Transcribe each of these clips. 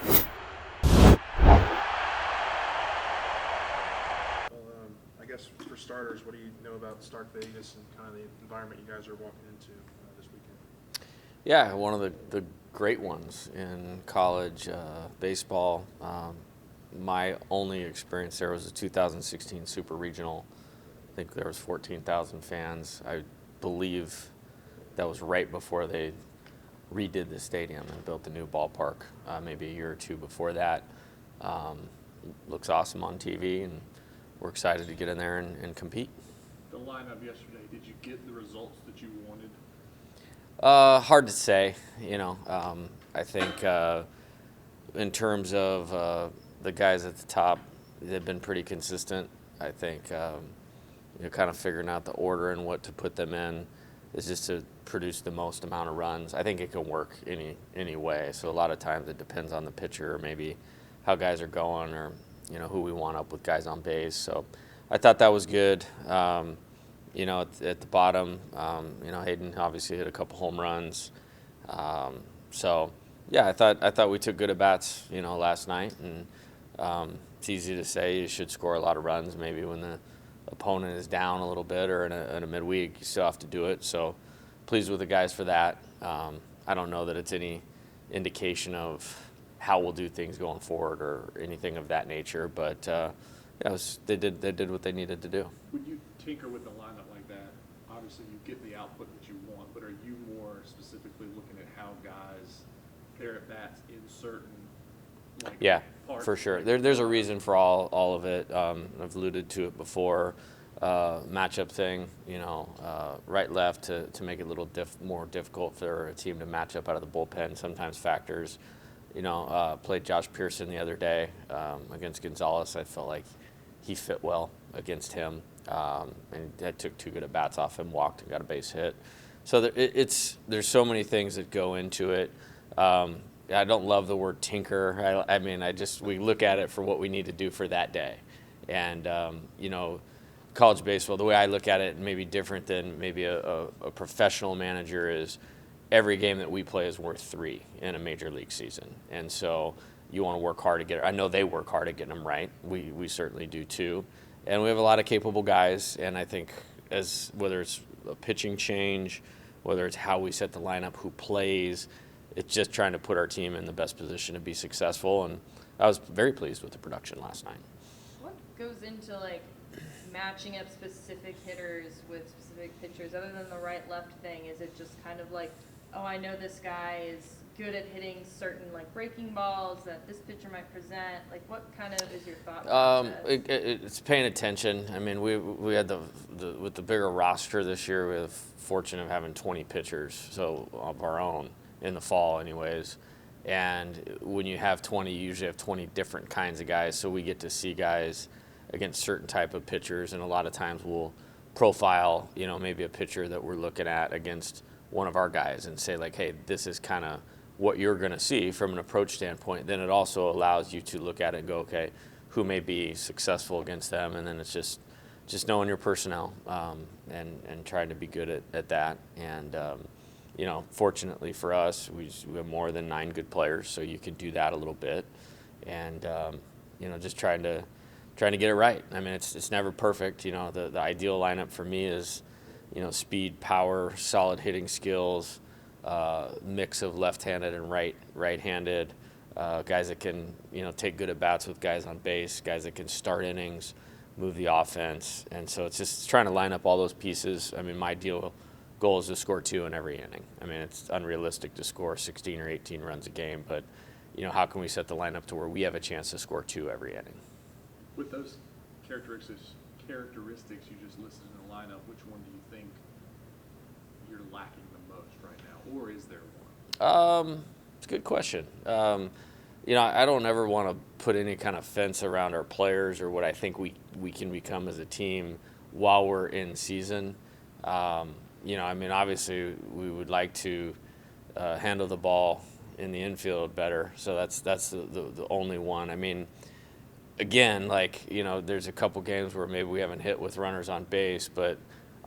I guess for starters, what do you know about Stark Vegas and kind of the environment you guys are walking into this weekend? Yeah, one of the great ones in college baseball. My only experience there was the 2016 Super Regional. I think there was 14,000 fans. I believe that was right before they redid the stadium and built the new ballpark, maybe a year or two before that. Looks awesome on TV, and we're excited to get in there and compete. The lineup yesterday, did you get the results that you wanted? Hard to say. I think in terms of the guys at the top, they've been pretty consistent. I think kind of figuring out the order and what to put them in is just to produce the most amount of runs. I think it can work any way. So a lot of times it depends on the pitcher or maybe how guys are going or who we want up with guys on base. So I thought that was good. At the bottom, Hayden obviously hit a couple home runs. So yeah, I thought we took good at bats, last night, and it's easy to say you should score a lot of runs maybe when the opponent is down a little bit or in a midweek. You still have to do it. So pleased with the guys for that. I don't know that it's any indication of how we'll do things going forward or anything of that nature, but they did what they needed to do. When you tinker with the lineup like that, obviously you get the output that you want, but are you more specifically looking at how guys pair at bats in certain parts? For sure. There's a reason for all of it. I've alluded to it before. Matchup thing, right left to make it a little more difficult for a team to match up out of the bullpen sometimes factors. Played Josh Pearson the other day against Gonzalez. I felt like he fit well against him, and I took 2 good at bats off him, walked and got a base hit. So there's so many things that go into it. I don't love the word tinker. We look at it for what we need to do for that day, and college baseball, the way I look at it, may be different than maybe a professional manager is. Every game that we play is worth 3 in a major league season. And so you want to work hard to get it. I know they work hard at getting them right. We certainly do too. And we have a lot of capable guys. And I think whether it's a pitching change, whether it's how we set the lineup, who plays, it's just trying to put our team in the best position to be successful. And I was very pleased with the production last night. What goes into matching up specific hitters with specific pitchers other than the right-left thing? Is it just kind of I know this guy is good at hitting certain breaking balls that this pitcher might present? What kind of is your thought process? It's paying attention. I mean, we had with the bigger roster this year, we have the fortune of having 20 pitchers, so of our own in the fall, anyways. And when you have 20, you usually have 20 different kinds of guys, so we get to see guys against certain type of pitchers, and a lot of times we'll profile, maybe a pitcher that we're looking at against one of our guys and say hey, this is kind of what you're going to see from an approach standpoint. Then it also allows you to look at it and go, okay, who may be successful against them, and then it's just knowing your personnel and trying to be good at that. And fortunately for us, we have more than 9 good players, so you can do that a little bit, and just trying to get it right. I mean, it's never perfect. The ideal lineup for me is, speed, power, solid hitting skills, mix of left-handed and right-handed, guys that can, take good at bats with guys on base, guys that can start innings, move the offense. And so it's just trying to line up all those pieces. I mean, my ideal goal is to score 2 in every inning. I mean, it's unrealistic to score 16 or 18 runs a game, but, how can we set the lineup to where we have a chance to score 2 every inning? With those characteristics you just listed in the lineup, which one do you think you're lacking the most right now, or is there one? It's a good question. I don't ever want to put any kind of fence around our players or what I think we can become as a team while we're in season. Obviously we would like to handle the ball in the infield better, so that's the only one. I mean, again, there's a couple games where maybe we haven't hit with runners on base, but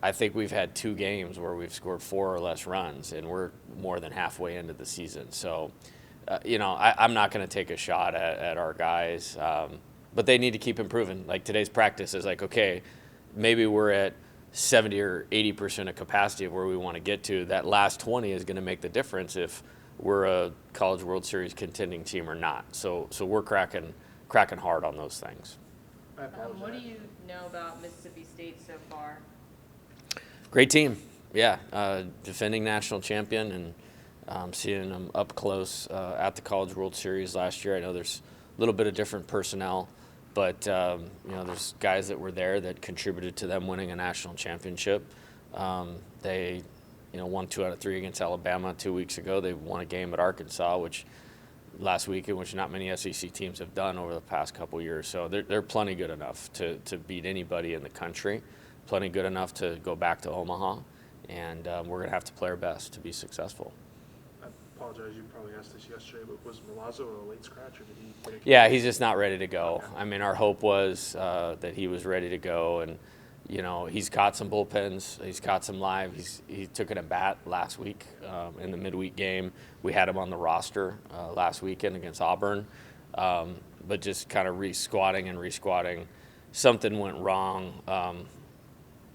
I think we've had 2 games where we've scored 4 or less runs, and we're more than halfway into the season. So I'm not going to take a shot at our guys, but they need to keep improving. Like today's practice is like, okay, maybe we're at 70 or 80% of capacity of where we want to get to. That last 20 is going to make the difference if we're a College World Series contending team or not. So we're cracking hard on those things. I apologize. What do you know about Mississippi State so far? Great team, yeah. Defending national champion, and seeing them up close at the College World Series last year. I know there's a little bit of different personnel, but there's guys that were there that contributed to them winning a national championship. They won 2 out of 3 against Alabama 2 weeks ago. They won a game at Arkansas, which last weekend, which not many SEC teams have done over the past couple years. So they're plenty good enough to beat anybody in the country, plenty good enough to go back to Omaha, and we're going to have to play our best to be successful. I apologize, you probably asked this yesterday, but was Milazzo a late scratch, or did he get a Yeah, he's just not ready to go. Okay. I mean, our hope was that he was ready to go, and he's got some bullpens. He's got some live. He took an at bat last week in the midweek game. We had him on the roster last weekend against Auburn, but just kind of re-squatting. Something went wrong,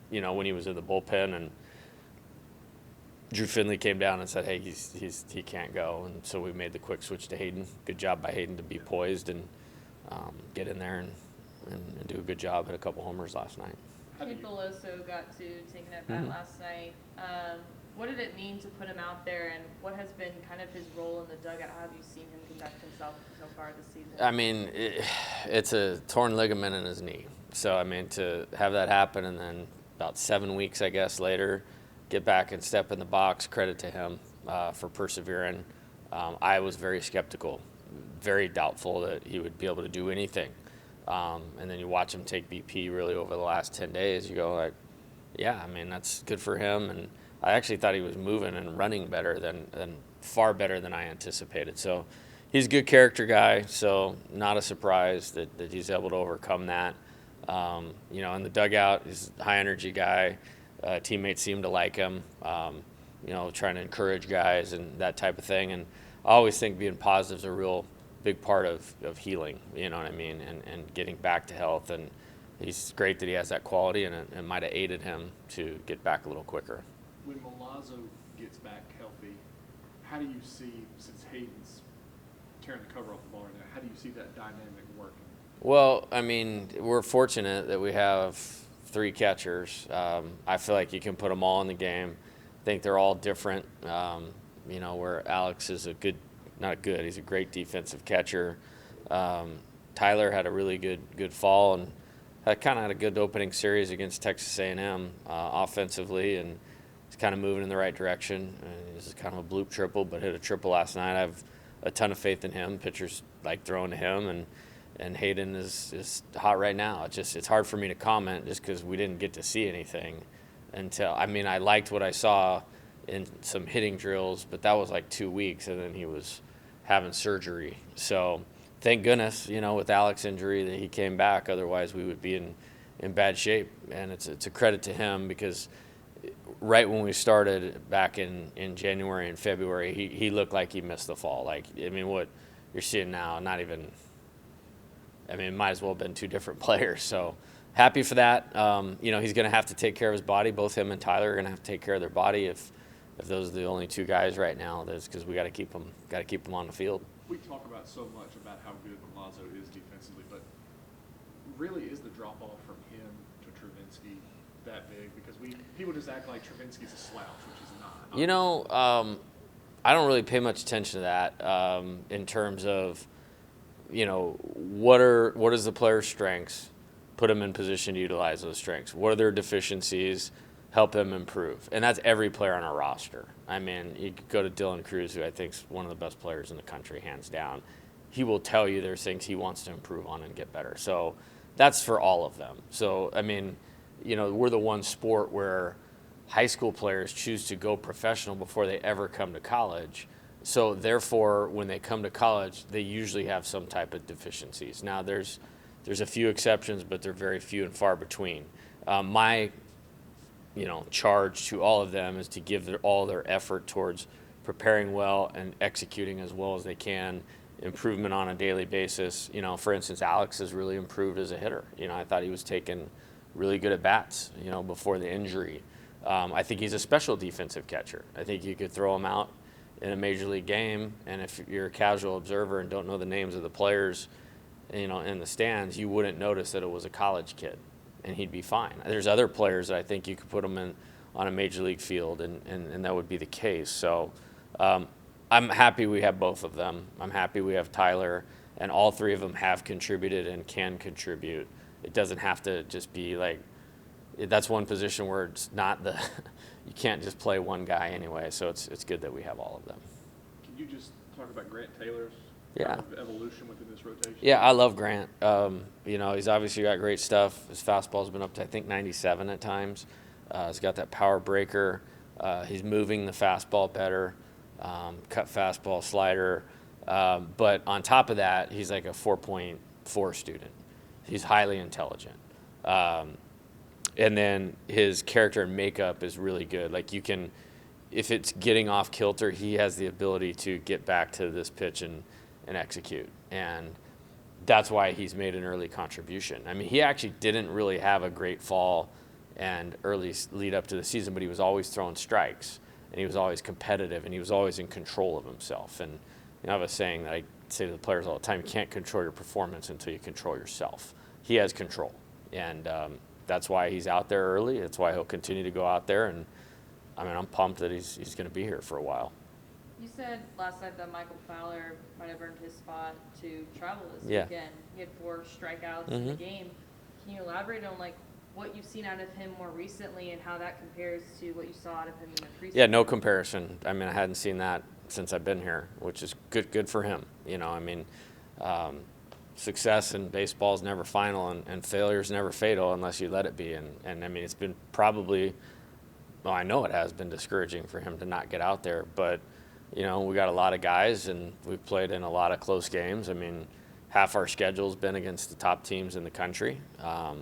when he was in the bullpen, and Drew Finley came down and said, "Hey, he can't go," and so we made the quick switch to Hayden. Good job by Hayden to be poised and get in there and do a good job. Hit a couple homers last night. Kid Beloso got to take an at-bat last night. What did it mean to put him out there, and what has been kind of his role in the dugout? How have you seen him conduct himself so far this season? I mean, it's a torn ligament in his knee. So, I mean, to have that happen and then about 7 weeks, I guess, later, get back and step in the box, credit to him for persevering. I was very skeptical, very doubtful that he would be able to do anything. And then you watch him take BP really over the last 10 days. You go like, yeah, I mean, that's good for him. And I actually thought he was moving and running better than far better than I anticipated. So he's a good character guy. So not a surprise that he's able to overcome that. In the dugout, he's a high energy guy. Teammates seem to like him, trying to encourage guys and that type of thing. And I always think being positive is a real big part of healing, you know what I mean, and getting back to health. And he's great that he has that quality, and it might have aided him to get back a little quicker. When Milazzo gets back healthy, how do you see, since Hayden's tearing the cover off the ball right now, how do you see that dynamic working? Well, I mean, we're fortunate that we have 3 catchers. I feel like you can put them all in the game. I think they're all different, where Alex is he's a great defensive catcher. Tyler had a really good fall and had a good opening series against Texas A&M offensively, and he's kind of moving in the right direction. He's kind of a bloop triple, but hit a triple last night. I have a ton of faith in him. Pitchers like throwing to him, and Hayden is hot right now. It's hard for me to comment just because we didn't get to see anything until, I liked what I saw in some hitting drills, but that was like 2 weeks, and then he was having surgery. So thank goodness, with Alex's injury that he came back. Otherwise, we would be in bad shape. And it's a credit to him because right when we started back in January and February, he looked like he missed the fall. What you're seeing now, it might as well have been 2 different players. So happy for that. He's going to have to take care of his body. Both him and Tyler are going to have to take care of their body if those are the only 2 guys right now. That's because we got to keep them on the field. We talk about so much about how good Milazzo is defensively, but really is the drop-off from him to Travinsky that big? Because people just act like Travinsky's a slouch, which is not. I don't really pay much attention to that in terms of, what is the player's strengths, put them in position to utilize those strengths. What are their deficiencies, help them improve. And that's every player on our roster. You could go to Dylan Cruz, who I think is one of the best players in the country, hands down. He will tell you there's things he wants to improve on and get better. So that's for all of them. So, we're the one sport where high school players choose to go professional before they ever come to college. So therefore, when they come to college, they usually have some type of deficiencies. Now, there's a few exceptions, but they're very few and far between. My charge to all of them is to give all their effort towards preparing well and executing as well as they can, improvement on a daily basis. You know, for instance, Alex has really improved as a hitter. You know, I thought he was taking really good at bats, you know, before the injury. I think he's a special defensive catcher. I think you could throw him out in a major league game, and if you're a casual observer and don't know the names of the players, you know, in the stands, you wouldn't notice that it was a college kid, and he'd be fine. There's other players that I think you could put them in on a major league field, and that would be the case. So I'm happy we have both of them. I'm happy we have Tyler, and all three of them have contributed and can contribute. It doesn't have to just be like, that's one position where it's not the, you can't just play one guy anyway, so it's good that we have all of them. Can you just talk about Grant Taylor's Yeah. kind of evolution within this rotation? Yeah, I love Grant. You know, he's obviously got great stuff. His fastball's been up to, I think, 97 at times. He's got that power breaker. He's moving the fastball better, cut fastball, slider. But on top of that, he's like a 4.4 student. He's highly intelligent. And then his character and makeup is really good. Like, you can, if it's getting off kilter, he has the ability to get back to this pitch and execute. And that's why he's made an early contribution. I mean, he actually didn't really have a great fall and early lead up to the season, but he was always throwing strikes, and he was always competitive, and he was always in control of himself. And you know, I have a saying that I say to the players all the time: you can't control your performance until you control yourself. He has control, and that's why he's out there early. That's why he'll continue to go out there. And I mean, I'm pumped that he's going to be here for a while. You said last night that Michael Fowler might have earned his spot to travel this Yeah. weekend. He had 4 strikeouts in the game. Can you elaborate on like what you've seen out of him more recently and how that compares to what you saw out of him in the preseason? Yeah, no comparison. I mean, I hadn't seen that since I've been here, which is good for him. You know, I mean, success in baseball is never final, and failure is never fatal unless you let it be. And I mean, it's been probably, well, I know it has been discouraging for him to not get out there, but you know, we got a lot of guys, and we've played in a lot of close games. I mean, half our schedule's been against the top teams in the country.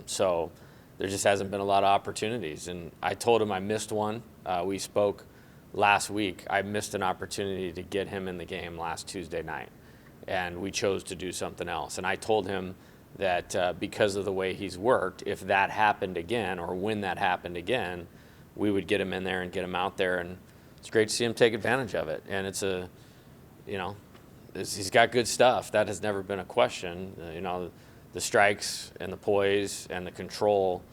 So there just hasn't been a lot of opportunities. And I told him I missed one. We spoke last week. I missed an opportunity to get him in the game last Tuesday night, and we chose to do something else. And I told him that because of the way he's worked, if that happened again, or when that happened again, we would get him in there and get him out there. And it's great to see him take advantage of it. And it's a, you know, he's got good stuff. That has never been a question. You know, the strikes and the poise and the control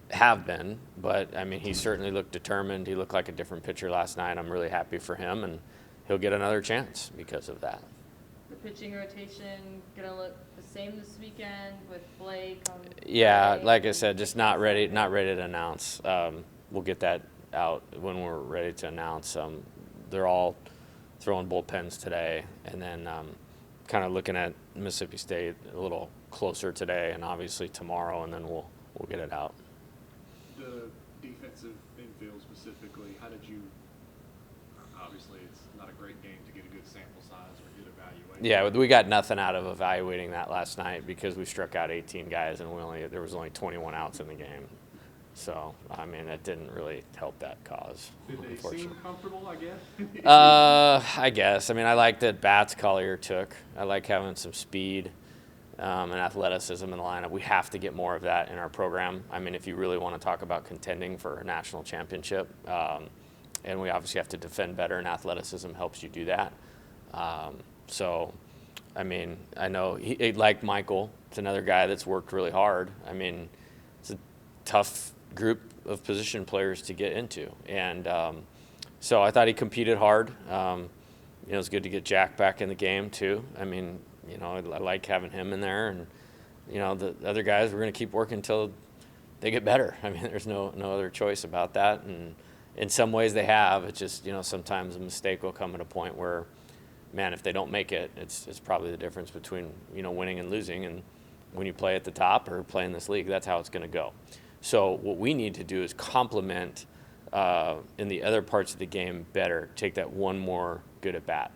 have been, but I mean, he certainly looked determined. He looked like a different pitcher last night. I'm really happy for him, and he'll get another chance because of that. The pitching rotation gonna look the same this weekend with Blake on Yeah, Friday? like I said, just not ready to announce. We'll get that out when we're ready to announce. They're all throwing bullpens today, and then kind of looking at Mississippi State a little closer today, and obviously tomorrow, and then we'll get it out. The defensive infield specifically, how did you, obviously it's not a great game to get a good sample size or good evaluation. Yeah, we got nothing out of evaluating that last night because we struck out 18 guys, and there was only 21 outs in the game. So, I mean, that didn't really help that cause. Did they seem comfortable, I guess? I guess. I mean, I like that bats Collier took. I like having some speed and athleticism in the lineup. We have to get more of that in our program. I mean, if you really want to talk about contending for a national championship, and we obviously have to defend better, and athleticism helps you do that. So, I mean, I know like Michael, it's another guy that's worked really hard. I mean, it's a tough group of position players to get into, and so I thought he competed hard. You know, it's good to get Jack back in the game too. I mean, you know, I like having him in there, and you know, the other guys, we're going to keep working until they get better. I mean, there's no other choice about that, and in some ways they have. It's just, you know, sometimes a mistake will come at a point where, man, if they don't make it, it's probably the difference between, you know, winning and losing. And when you play at the top or play in this league, that's how it's going to go. So what we need to do is complement in the other parts of the game better, take that one more good at bat,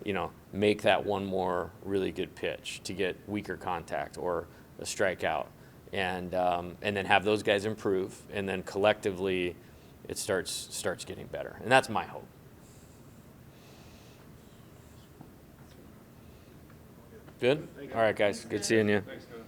you know, make that one more really good pitch to get weaker contact or a strikeout, and then have those guys improve, and then collectively it starts getting better. And that's my hope. Good? Thank you. All right, guys. Good seeing you. Thanks, Coach.